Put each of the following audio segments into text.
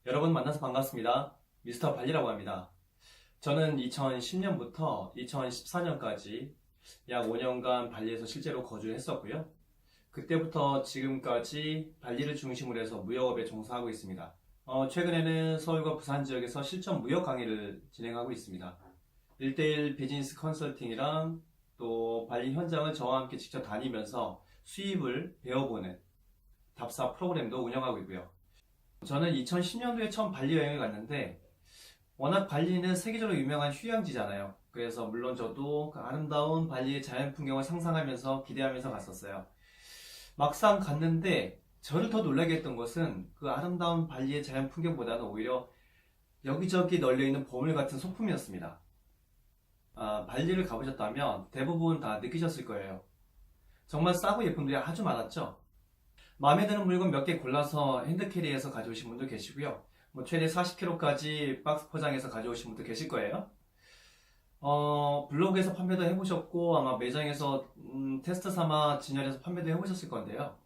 여러분 만나서 반갑습니다. 미스터 발리라고 합니다. 저는 2010년부터 2014년까지 약 5년간 발리에서 실제로 거주했었고요. 그때부터 지금까지 발리를 중심으로 해서 무역업에 종사하고 있습니다. 최근에는 서울과 부산 지역에서 실전 무역 강의를 진행하고 있습니다. 1대1 비즈니스 컨설팅이랑 또 발리 현장을 저와 함께 직접 다니면서 수입을 배워보는 답사 프로그램도 운영하고 있고요. 저는 2010년도에 처음 발리 여행을 갔는데 워낙 발리는 세계적으로 유명한 휴양지잖아요. 그래서 물론 저도 그 아름다운 발리의 자연 풍경을 상상하면서 기대하면서 갔었어요. 막상 갔는데 저를 더 놀라게 했던 것은 그 아름다운 발리의 자연 풍경보다는 오히려 여기저기 널려있는 보물 같은 소품이었습니다. 발리를 가보셨다면 대부분 다 느끼셨을 거예요. 정말 싸고 예쁜 분들이 아주 많았죠. 마음에 드는 물건 몇 개 골라서 핸드캐리해서 가져오신 분도 계시고요. 최대 40kg까지 박스 포장해서 가져오신 분도 계실 거예요. 블로그에서 판매도 해보셨고 아마 매장에서 테스트 삼아 진열해서 판매도 해보셨을 건데요.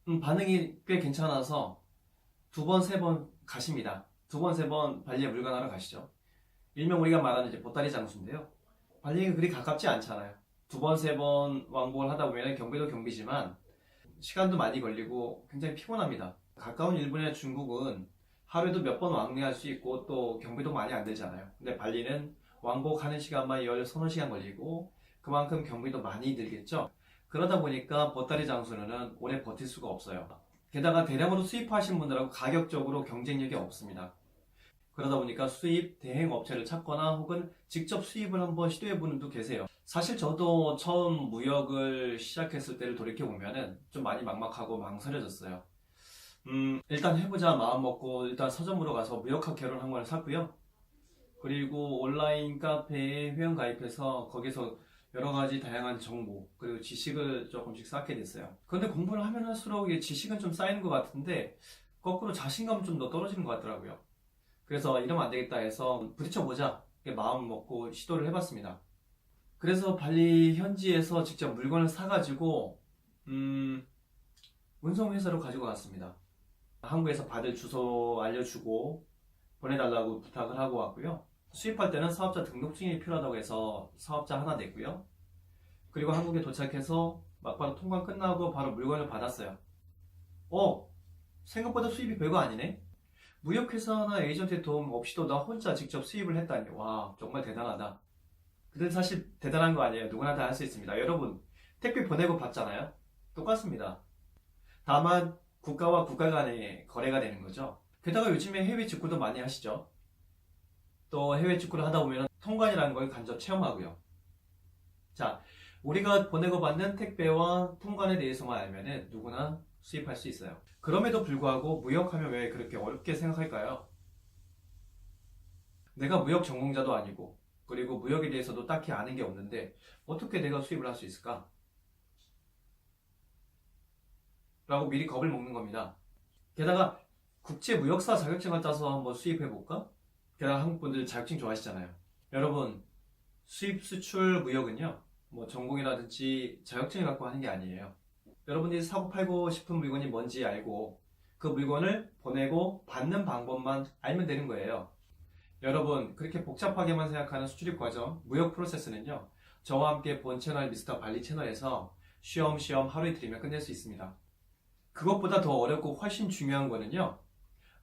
반응이 꽤 괜찮아서 두 번, 세 번 가십니다. 두 번, 세 번 발리에 물건하러 가시죠. 일명 우리가 말하는 이제 보따리 장수인데요. 발리가 그리 가깝지 않잖아요. 두 번, 세 번 왕복을 하다 보면 경비도 경비지만 시간도 많이 걸리고 굉장히 피곤합니다. 가까운 일본이나 중국은 하루에도 몇 번 왕래할 수 있고 또 경비도 많이 안 들잖아요. 근데 발리는 왕복하는 시간만 10-30시간 걸리고 그만큼 경비도 많이 들겠죠. 그러다 보니까 보따리 장수는 오래 버틸 수가 없어요. 게다가 대량으로 수입하신 분들하고 가격적으로 경쟁력이 없습니다. 그러다 보니까 수입 대행 업체를 찾거나 혹은 직접 수입을 한번 시도해보는 분도 계세요. 사실 저도 처음 무역을 시작했을 때를 돌이켜보면 좀 많이 막막하고 망설여졌어요. 일단 해보자 마음 먹고 일단 서점으로 가서 무역학개론 한 권을 샀고요. 그리고 온라인 카페에 회원 가입해서 거기서 여러 가지 다양한 정보 그리고 지식을 조금씩 쌓게 됐어요. 그런데 공부를 하면 할수록 이게 지식은 좀 쌓이는 것 같은데 거꾸로 자신감은 좀 더 떨어지는 것 같더라고요. 그래서 이러면 안 되겠다 해서 부딪혀보자 마음 먹고 시도를 해봤습니다. 그래서 발리 현지에서 직접 물건을 사가지고 운송회사로 가지고 갔습니다. 한국에서 받을 주소 알려주고 보내달라고 부탁을 하고 왔고요. 수입할 때는 사업자 등록증이 필요하다고 해서 사업자 하나 냈고요. 그리고 한국에 도착해서 막바로 통관 끝나고 바로 물건을 받았어요. 생각보다 수입이 별거 아니네? 무역회사나 에이전트의 도움 없이도 나 혼자 직접 수입을 했다니. 와, 정말 대단하다. 근데 사실 대단한 거 아니에요. 누구나 다 할 수 있습니다. 여러분, 택배 보내고 받잖아요? 똑같습니다. 다만 국가와 국가 간의 거래가 되는 거죠. 게다가 요즘에 해외 직구도 많이 하시죠. 또 해외 직구를 하다 보면 통관이라는 걸 간접 체험하고요. 자, 우리가 보내고 받는 택배와 통관에 대해서만 알면 누구나 수입할 수 있어요. 그럼에도 불구하고 무역하면 왜 그렇게 어렵게 생각할까요? 내가 무역 전공자도 아니고 그리고 무역에 대해서도 딱히 아는 게 없는데 어떻게 내가 수입을 할 수 있을까? 라고 미리 겁을 먹는 겁니다. 게다가 국제무역사 자격증을 따서 한번 수입해볼까? 게다가 한국분들 자격증 좋아하시잖아요. 여러분, 수입, 수출, 무역은요 전공이라든지 자격증을 갖고 하는 게 아니에요. 여러분들이 사고 팔고 싶은 물건이 뭔지 알고 그 물건을 보내고 받는 방법만 알면 되는 거예요. 여러분, 그렇게 복잡하게만 생각하는 수출입 과정, 무역 프로세스는요 저와 함께 본 채널 미스터 발리 채널에서 쉬엄쉬엄 하루 이틀이면 끝낼 수 있습니다. 그것보다 더 어렵고 훨씬 중요한 거는요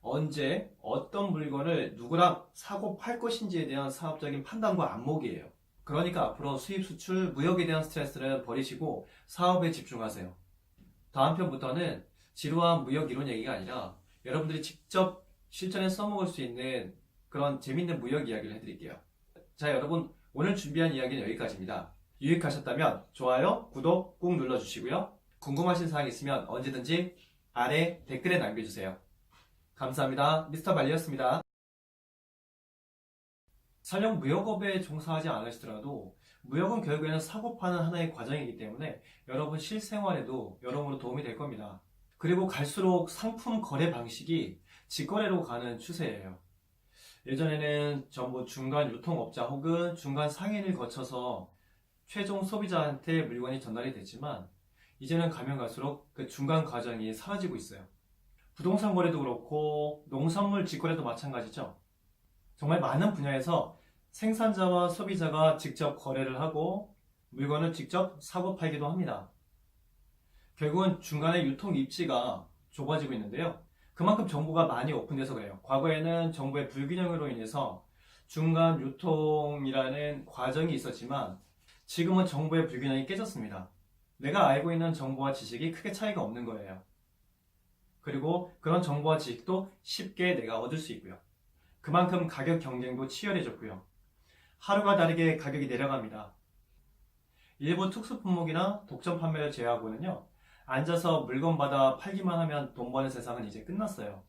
언제 어떤 물건을 누구랑 사고 팔 것인지에 대한 사업적인 판단과 안목이에요. 그러니까 앞으로 수입, 수출, 무역에 대한 스트레스를 버리시고 사업에 집중하세요. 다음 편부터는 지루한 무역 이론 얘기가 아니라 여러분들이 직접 실전에 써먹을 수 있는 그런 재밌는 무역 이야기를 해드릴게요. 자, 여러분, 오늘 준비한 이야기는 여기까지입니다. 유익하셨다면 좋아요, 구독 꾹 눌러주시고요. 궁금하신 사항 있으면 언제든지 아래 댓글에 남겨주세요. 감사합니다. 미스터 발리였습니다. 설령 무역업에 종사하지 않으시더라도 무역은 결국에는 사고 파는 하나의 과정이기 때문에 여러분 실생활에도 여러모로 도움이 될 겁니다. 그리고 갈수록 상품 거래 방식이 직거래로 가는 추세예요. 예전에는 전부 중간 유통업자 혹은 중간 상인을 거쳐서 최종 소비자한테 물건이 전달이 됐지만 이제는 가면 갈수록 그 중간 과정이 사라지고 있어요. 부동산 거래도 그렇고 농산물 직거래도 마찬가지죠. 정말 많은 분야에서 생산자와 소비자가 직접 거래를 하고 물건을 직접 사고 팔기도 합니다. 결국은 중간에 유통 입지가 좁아지고 있는데요. 그만큼 정보가 많이 오픈돼서 그래요. 과거에는 정보의 불균형으로 인해서 중간 유통이라는 과정이 있었지만 지금은 정보의 불균형이 깨졌습니다. 내가 알고 있는 정보와 지식이 크게 차이가 없는 거예요. 그리고 그런 정보와 지식도 쉽게 내가 얻을 수 있고요. 그만큼 가격 경쟁도 치열해졌고요. 하루가 다르게 가격이 내려갑니다. 일부 특수 품목이나 독점 판매를 제외하고는요. 앉아서 물건 받아 팔기만 하면 돈 버는 세상은 이제 끝났어요.